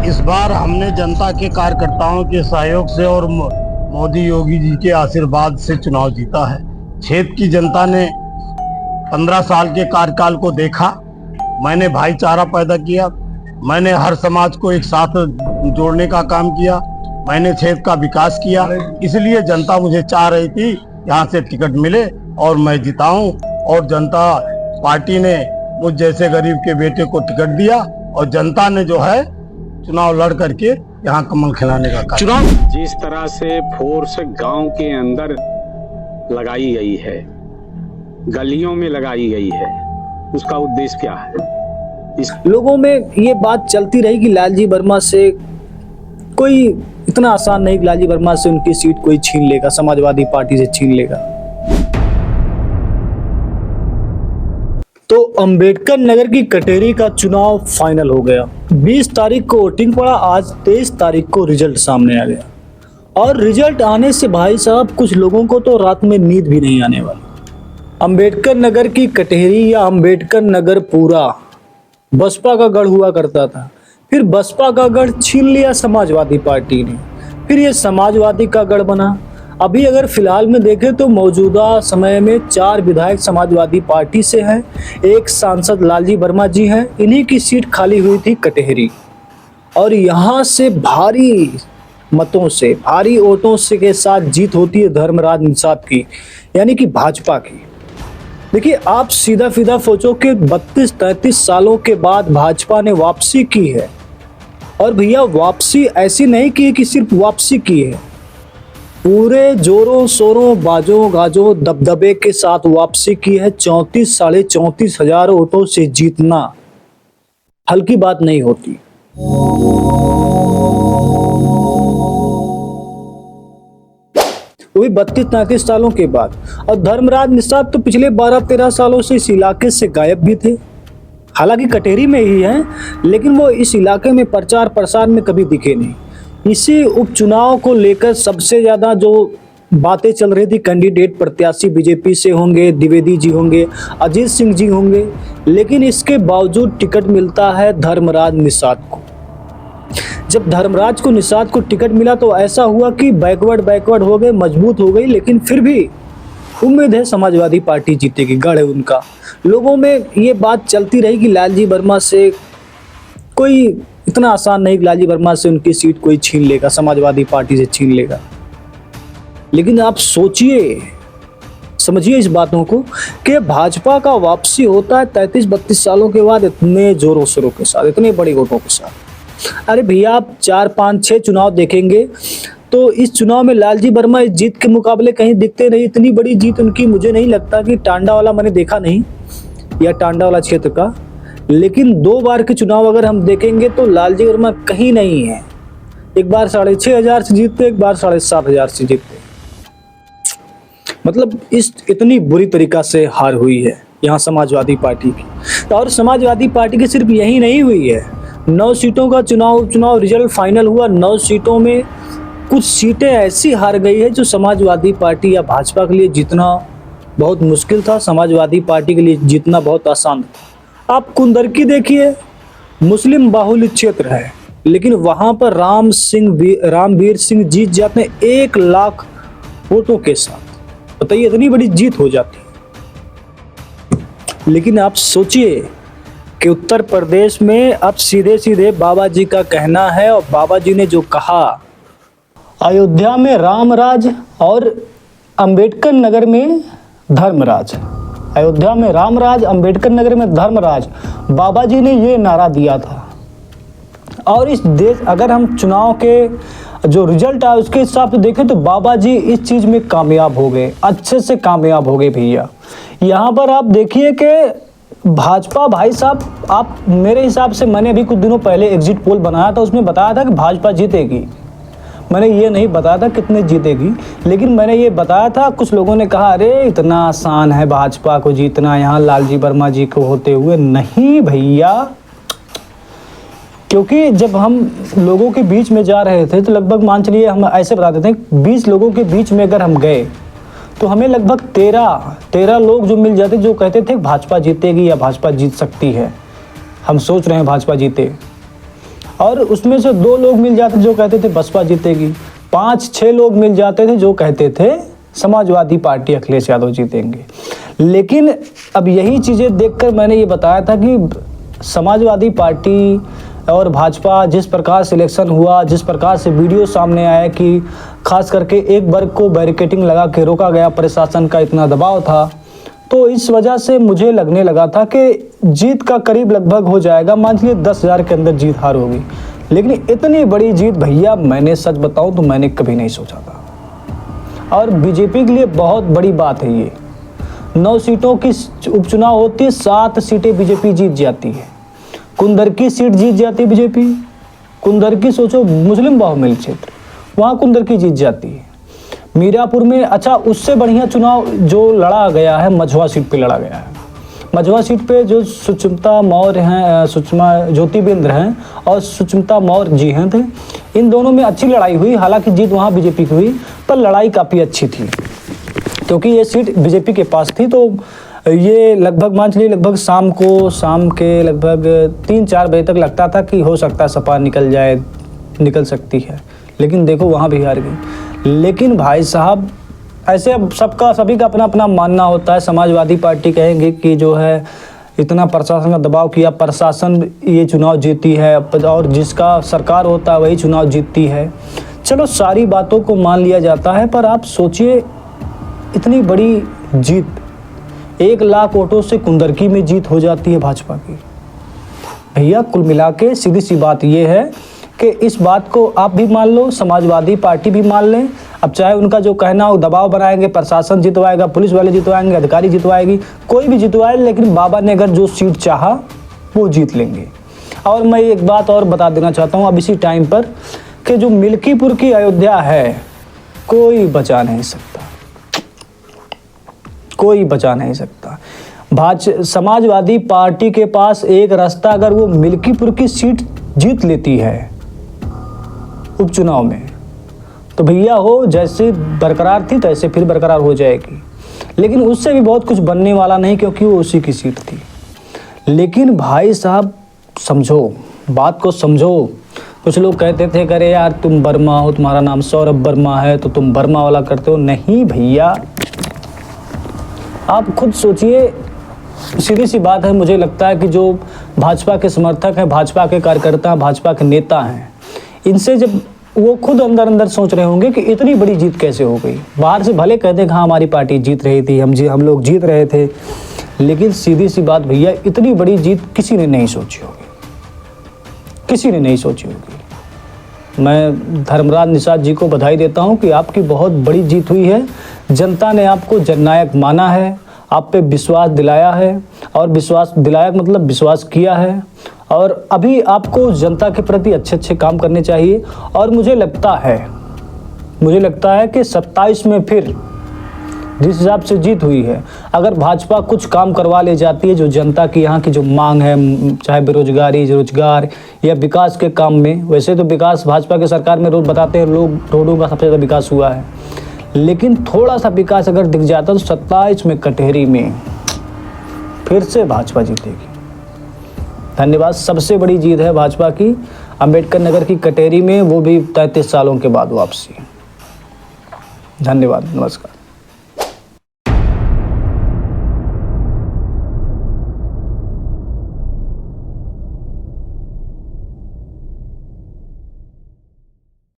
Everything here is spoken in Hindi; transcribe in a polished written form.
इस बार हमने जनता के कार्यकर्ताओं के सहयोग से और मोदी योगी जी के आशीर्वाद से चुनाव जीता है। क्षेत्र की जनता ने 15 साल के कार्यकाल को देखा। मैंने भाईचारा पैदा किया, मैंने हर समाज को एक साथ जोड़ने का काम किया, मैंने क्षेत्र का विकास किया। इसलिए जनता मुझे चाह रही थी यहाँ से टिकट मिले और मैं जिताऊं, और जनता पार्टी ने मुझ जैसे गरीब के बेटे को टिकट दिया और जनता ने जो है चुनाव लड़ करके यहाँ कमल खिलाने का काम। जिस तरह से फोर्स गांव के अंदर लगाई गई है, गलियों में लगाई गई है, उसका उद्देश्य क्या है? लोगों में ये बात चलती रही कि लालजी वर्मा से कोई इतना आसान नहीं कि लालजी वर्मा से उनकी सीट कोई छीन लेगा, समाजवादी पार्टी से छीन लेगा। तो अंबेडकर नगर की कटेरी का चुनाव फाइनल हो गया। 20 तारीख को वोटिंग पड़ा, आज 23 तारीख को रिजल्ट सामने आ गया। और रिजल्ट आने से भाई साहब कुछ लोगों को तो रात में नींद भी नहीं आने वाली। अंबेडकर नगर की कटेरी या अंबेडकर नगर पूरा बसपा का गढ़ हुआ करता था, फिर बसपा का गढ़ छीन लिया समाजवादी पार्टी ने, फिर ये समाजवादी का गढ़ बना। अभी अगर फिलहाल में देखें तो मौजूदा समय में 4 विधायक समाजवादी पार्टी से हैं, एक सांसद लालजी वर्मा जी हैं। इन्हीं की सीट खाली हुई थी कटेहरी, और यहाँ से भारी मतों से, भारी वोटों से के साथ जीत होती है धर्मराज निषाद की, यानी कि भाजपा की। देखिए, आप सीधा सीधा सोचो कि 32-33 सालों के बाद भाजपा ने वापसी की है। और भैया वापसी ऐसी नहीं की कि सिर्फ वापसी की है, पूरे जोरों शोरों बाजों गाजों दबदबे के साथ वापसी की है। 34-34.5 हजार वोटों से जीतना हल्की बात नहीं होती। वही 32-33 सालों के बाद। और धर्मराज निषाद तो पिछले 12-13 सालों से इस इलाके से गायब भी थे। हालांकि कटेरी में ही हैं, लेकिन वो इस इलाके में प्रचार प्रसार में कभी दिखे नहीं। इसी उपचुनाव को लेकर सबसे ज्यादा जो बातें चल रही थी, कैंडिडेट प्रत्याशी बीजेपी से होंगे, द्विवेदी जी होंगे, अजीत सिंह जी होंगे, लेकिन इसके बावजूद टिकट मिलता है धर्मराज निषाद को। जब धर्मराज को निषाद को टिकट मिला तो ऐसा हुआ कि बैकवर्ड हो गए, मजबूत हो गई, लेकिन फिर भी उम्मीद है समाजवादी पार्टी जीतेगी, गढ़ है उनका। लोगों में ये बात चलती रही कि लालजी वर्मा से कोई इतना आसान नहीं कि लालजी वर्मा से उनकी सीट कोई छीन लेगा, समाजवादी पार्टी से छीन लेगा। लेकिन आप सोचिए, समझिए इस बातों को कि भाजपा का वापसी होता है 33-32 सालों के बाद, इतने जोरों शोरों के साथ, इतने बड़े वोटों के साथ। अरे भैया, आप 4-5-6 चुनाव देखेंगे तो इस चुनाव में लालजी वर्मा इस जीत के मुकाबले कहीं दिखते नहीं। इतनी बड़ी जीत उनकी मुझे नहीं लगता कि टांडा वाला मैंने देखा नहीं, या टांडा वाला क्षेत्र का। लेकिन 2 बार के चुनाव अगर हम देखेंगे तो लालजी वर्मा कहीं नहीं है। एक बार 6,500 से जीतते, एक बार 7,500 से जीतते। मतलब इस इतनी बुरी तरीका से हार हुई है यहाँ समाजवादी पार्टी की। और समाजवादी पार्टी की सिर्फ यही नहीं हुई है, 9 सीटों का चुनाव रिजल्ट फाइनल हुआ। 9 सीटों में कुछ सीटें ऐसी हार गई है जो समाजवादी पार्टी या भाजपा के लिए जीतना बहुत मुश्किल था, समाजवादी पार्टी के लिए जीतना बहुत आसान था। आप कुंदरकी देखिए, मुस्लिम बाहुल्य क्षेत्र है, लेकिन वहां पर रामवीर सिंह जीत जाते हैं 1 लाख वोटों के साथ। बताइए, इतनी बड़ी जीत हो जाती है। लेकिन आप सोचिए कि उत्तर प्रदेश में अब सीधे सीधे बाबा जी का कहना है, और बाबा जी ने जो कहा, अयोध्या में रामराज और अंबेडकर नगर में धर्मराज, अयोध्या में रामराज, अंबेडकर नगर में धर्मराज, बाबा जी ने ये नारा दिया था। और इस देश, अगर हम चुनाव के जो रिजल्ट आया उसके हिसाब से देखें तो बाबा जी इस चीज में कामयाब हो गए, अच्छे से कामयाब हो गए भैया। यहाँ पर आप देखिए कि भाजपा, भाई साहब, आप मेरे हिसाब से, मैंने अभी कुछ दिनों पहले एग्जिट पोल बनाया था, उसमें बताया था कि भाजपा जीतेगी। मैंने ये नहीं बताया था कितने जीतेगी, लेकिन मैंने ये बताया था, कुछ लोगों ने कहा अरे इतना आसान है भाजपा को जीतना यहाँ लालजी वर्मा जी को होते हुए। नहीं भैया, क्योंकि जब हम लोगों के बीच में जा रहे थे तो लगभग मान चलिए, हम ऐसे बता देते हैं, 20 लोगों के बीच में अगर हम गए तो हमें लगभग 13 लोग जो मिल जाते जो कहते थे भाजपा जीतेगी या भाजपा जीत सकती है, हम सोच रहे हैं भाजपा जीते। और उसमें से 2 लोग मिल जाते जो कहते थे बसपा जीतेगी, 5-6 लोग मिल जाते थे जो कहते थे समाजवादी पार्टी अखिलेश यादव जीतेंगे। लेकिन अब यही चीज़ें देखकर मैंने ये बताया था कि समाजवादी पार्टी और भाजपा जिस प्रकार से इलेक्शन हुआ, जिस प्रकार से वीडियो सामने आया कि खास करके एक वर्ग को बैरिकेडिंग लगा के रोका गया, प्रशासन का इतना दबाव था, तो इस वजह से मुझे लगने लगा था कि जीत का करीब लगभग हो जाएगा, मान लीजिए 10,000 के अंदर जीत हार होगी। लेकिन इतनी बड़ी जीत भैया, मैंने सच बताऊं तो मैंने कभी नहीं सोचा था। और बीजेपी के लिए बहुत बड़ी बात है ये। 9 सीटों की उपचुनाव होती है, 7 सीटें बीजेपी जीत जाती है। कुंदर की सीट जीत जाती है बीजेपी, कुंदर की सोचो मुस्लिम बाहुल्य क्षेत्र, वहाँ कुंदर की जीत जाती है। मीरापुर में अच्छा उससे बढ़िया चुनाव जो लड़ा गया है मझवा सीट पे लड़ा गया है। मझवा सीट पे जो सुष्मिता मौर्य हैं, सुषमा ज्योतिबेंद्र हैं और सुष्मिता मौर्य जी हैं थे, इन दोनों में अच्छी लड़ाई हुई। हालांकि जीत वहाँ बीजेपी की हुई, पर लड़ाई काफ़ी अच्छी थी क्योंकि ये सीट बीजेपी के पास थी। तो ये लगभग मान चलिए लगभग शाम के लगभग 3-4 बजे तक लगता था कि हो सकता है सपा निकल सकती है, लेकिन देखो वहाँ भी हार गई। लेकिन भाई साहब ऐसे अब सभी का अपना अपना मानना होता है। समाजवादी पार्टी कहेंगे कि जो है इतना प्रशासन का दबाव किया, प्रशासन ये चुनाव जीती है, और जिसका सरकार होता है वही चुनाव जीतती है। चलो सारी बातों को मान लिया जाता है, पर आप सोचिए इतनी बड़ी जीत, 1 लाख वोटों से कुंदरकी में जीत हो जाती है भाजपा की। भैया कुल मिला के सीधी सी बात ये है कि इस बात को आप भी मान लो, समाजवादी पार्टी भी मान लें। अब चाहे उनका जो कहना हो दबाव बनाएंगे, प्रशासन जितवाएगा, पुलिस वाले जितवाएंगे, अधिकारी जितवाएगी, कोई भी जितवाए, लेकिन बाबा ने अगर जो सीट चाहा वो जीत लेंगे। और मैं एक बात और बता देना चाहता हूँ अब इसी टाइम पर कि जो मिल्कीपुर की अयोध्या है कोई बचा नहीं सकता, कोई बचा नहीं सकता। समाजवादी पार्टी के पास एक रास्ता, अगर वो मिल्कीपुर की सीट जीत लेती है उपचुनाव में, तो भैया हो जैसे बरकरार थी तैसे फिर बरकरार हो जाएगी। लेकिन उससे भी बहुत कुछ बनने वाला नहीं क्योंकि वो उसी की सीट थी। लेकिन भाई साहब समझो, बात को समझो। कुछ लोग कहते थे करे यार तुम वर्मा हो, तुम्हारा नाम सौरभ वर्मा है तो तुम वर्मा वाला करते हो। नहीं भैया, आप खुद सोचिए, सीधी सी बात है। मुझे लगता है कि जो भाजपा के समर्थक हैं, भाजपा के कार्यकर्ता, भाजपा के नेता हैं, इनसे जब वो खुद अंदर अंदर सोच रहे होंगे कि इतनी बड़ी जीत कैसे हो गई। बाहर से भले कहते हैं हाँ हमारी पार्टी जीत रही थी, हम लोग जीत रहे थे, लेकिन सीधी सी बात भैया, इतनी बड़ी जीत किसी ने नहीं सोची होगी, किसी ने नहीं सोची होगी। मैं धर्मराज निषाद जी को बधाई देता हूं कि आपकी बहुत बड़ी जीत हुई है। जनता ने आपको जननायक माना है, आप पे विश्वास दिलाया है, और विश्वास दिलाया मतलब विश्वास किया है। और अभी आपको जनता के प्रति अच्छे अच्छे काम करने चाहिए। और मुझे लगता है कि 27 में फिर जिस हिसाब से जीत हुई है, अगर भाजपा कुछ काम करवा ले जाती है जो जनता की यहाँ की जो मांग है, चाहे बेरोजगारी, रोजगार या विकास के काम में, वैसे तो विकास भाजपा के सरकार में रोज बताते हैं लोग, रोडों का सबसे ज़्यादा विकास हुआ है, लेकिन थोड़ा सा विकास अगर दिख जाता तो 27 में कटहरी में फिर से भाजपा जीतेगी। धन्यवाद। सबसे बड़ी जीत है भाजपा की अंबेडकर नगर की कटहरी में, वो भी 33 सालों के बाद वापसी। धन्यवाद, नमस्कार।